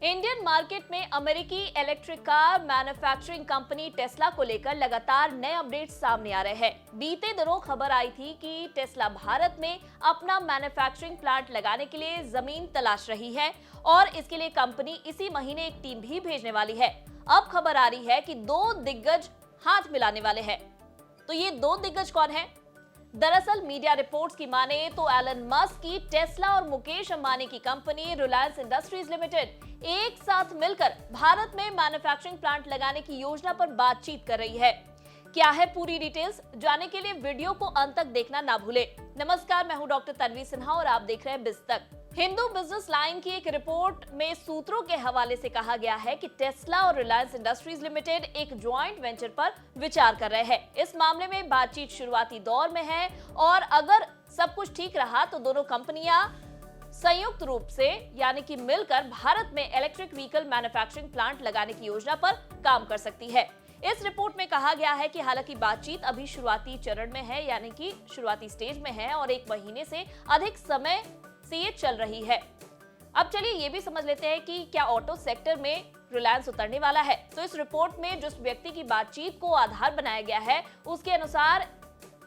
Indian market में अमेरिकी electric car manufacturing company Tesla को लेकर लगातार नए अपडेट्स सामने आ रहे हैं। बीते दिनों खबर आई थी कि टेस्ला भारत में अपना मैन्युफैक्चरिंग प्लांट लगाने के लिए जमीन तलाश रही है और इसके लिए कंपनी इसी महीने एक टीम भी भेजने वाली है। अब खबर आ रही है कि दो दिग्गज हाथ मिलाने वाले हैं। तो ये दो दिग्गज कौन है? दरअसल मीडिया रिपोर्ट्स की माने तो एलन मस्क की टेस्ला और मुकेश अंबानी की कंपनी रिलायंस इंडस्ट्रीज लिमिटेड एक साथ मिलकर भारत में मैन्युफैक्चरिंग प्लांट लगाने की योजना पर बातचीत कर रही है। क्या है पूरी डिटेल्स जानने के लिए वीडियो को अंत तक देखना ना भूले। नमस्कार, मैं हूं डॉक्टर तन्वी सिन्हा और आप देख रहे हैं बिज़तक। हिंदू बिजनेस लाइन की एक रिपोर्ट में सूत्रों के हवाले से कहा गया है कि टेस्ला और रिलायंस इंडस्ट्रीज लिमिटेड एक ज्वाइंट वेंचर पर विचार कर रहे हैं। इस मामले में बातचीत शुरुआती दौर में है और अगर सब कुछ ठीक रहा तो दोनों कंपनियां संयुक्त रूप से यानी कि मिलकर भारत में इलेक्ट्रिक व्हीकल मैन्युफैक्चरिंग प्लांट लगाने की योजना पर काम कर सकती है। इस रिपोर्ट में कहा गया है कि हालांकि बातचीत अभी शुरुआती चरण में है यानी कि शुरुआती स्टेज में है और 1 महीने से अधिक समय से ये चल रही है। अब चलिए ये भी समझ लेते हैं कि क्या ऑटो सेक्टर में रिलायंस उतरने वाला है। तो इस रिपोर्ट में जिस व्यक्ति की बातचीत को आधार बनाया गया है उसके अनुसार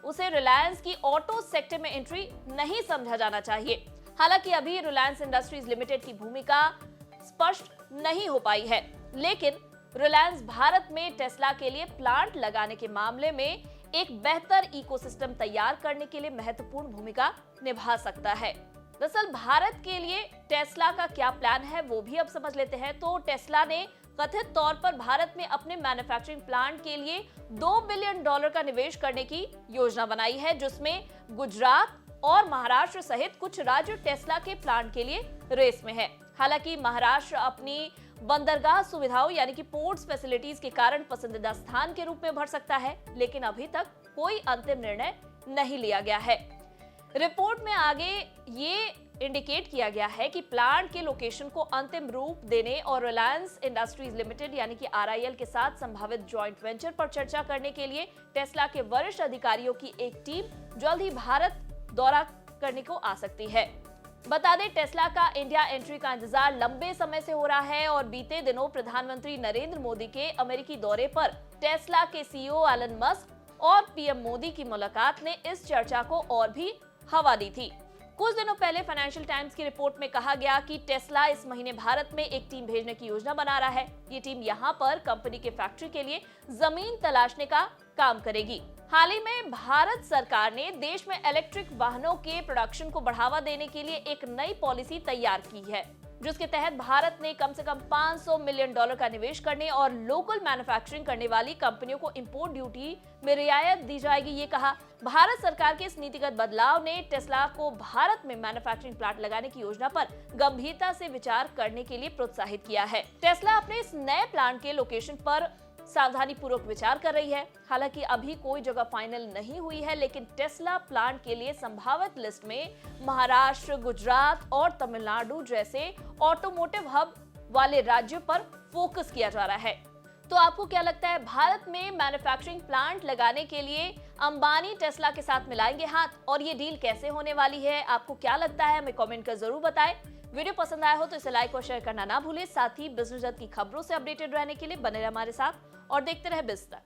उसे रिलायंस की ऑटो सेक्टर में एंट्री नहीं समझा जाना चाहिए। हालांकि अभी रिलायंस इंडस्ट्रीज लिमिटेड की भूमिका स्पष्ट नहीं हो पाई है, लेकिन रिलायंस भारत में टेस्ला के लिए प्लांट लगाने के मामले में एक बेहतर इकोसिस्टम तैयार करने के लिए महत्वपूर्ण भूमिका निभा सकता है। दरअसल भारत के लिए टेस्ला का क्या प्लान है वो भी अब समझ लेते हैं। तो टेस्ला ने कथित तौर पर भारत में अपने मैन्युफैक्चरिंग प्लांट के लिए $2 बिलियन का निवेश करने की योजना बनाई है, जिसमें गुजरात और महाराष्ट्र सहित कुछ राज्य टेस्ला के प्लांट के लिए रेस में है। हालांकि महाराष्ट्र अपनी बंदरगाह सुविधाओं यानी कि पोर्ट्स फैसिलिटीज के कारण पसंदीदा स्थान के रूप में उभर सकता है, लेकिन अभी तक कोई अंतिम निर्णय नहीं लिया गया है। रिपोर्ट में आगे ये इंडिकेट किया गया है कि प्लांट के लोकेशन को अंतिम रूप देने और रिलायंस इंडस्ट्रीज लिमिटेड यानी कि RIL के साथ संभावित जॉइंट वेंचर पर चर्चा करने के लिए टेस्ला के वरिष्ठ अधिकारियों की एक टीम जल्द ही भारत दौरा करने को आ सकती है। बता दें, टेस्ला का इंडिया एंट्री का इंतजार लंबे समय से हो रहा है और बीते दिनों प्रधानमंत्री नरेंद्र मोदी के अमेरिकी दौरे पर टेस्ला के CEO एलन मस्क और PM मोदी की मुलाकात ने इस चर्चा को और भी हवा दी थी। कुछ दिनों पहले फाइनेंशियल टाइम्स की रिपोर्ट में कहा गया कि टेस्ला इस महीने भारत में एक टीम भेजने की योजना बना रहा है। ये टीम यहाँ पर कंपनी के फैक्ट्री के लिए जमीन तलाशने का काम करेगी। हाल ही में भारत सरकार ने देश में इलेक्ट्रिक वाहनों के प्रोडक्शन को बढ़ावा देने के लिए एक नई पॉलिसी तैयार की है, जिसके तहत भारत ने कम से कम $500 मिलियन का निवेश करने और लोकल मैन्युफैक्चरिंग करने वाली कंपनियों को इंपोर्ट ड्यूटी में रियायत दी जाएगी। ये कहा भारत सरकार के इस नीतिगत बदलाव ने टेस्ला को भारत में मैन्युफैक्चरिंग प्लांट लगाने की योजना पर गंभीरता से विचार करने के लिए प्रोत्साहित किया है। टेस्ला अपने इस नए प्लांट के लोकेशन पर सावधानी पूर्वक विचार कर रही है। हालांकि अभी कोई जगह फाइनल नहीं हुई है, लेकिन टेस्ला प्लांट के लिए संभावित लिस्ट में महाराष्ट्र, गुजरात और तमिलनाडु जैसे ऑटोमोटिव हब वाले राज्यों पर फोकस किया जा रहा है। तो आपको क्या लगता है, भारत में मैन्युफैक्चरिंग प्लांट लगाने के लिए अंबानी टेस्ला के साथ मिलाएंगे हाथ और ये डील कैसे होने वाली है? आपको क्या लगता है, हमें कमेंट कर जरूर बताएं। वीडियो पसंद आया हो तो इसे लाइक और शेयर करना ना भूलें। साथ ही बिजनेस जगत की खबरों से अपडेटेड रहने के लिए बने रहे हमारे साथ और देखते रहे बिज़तक।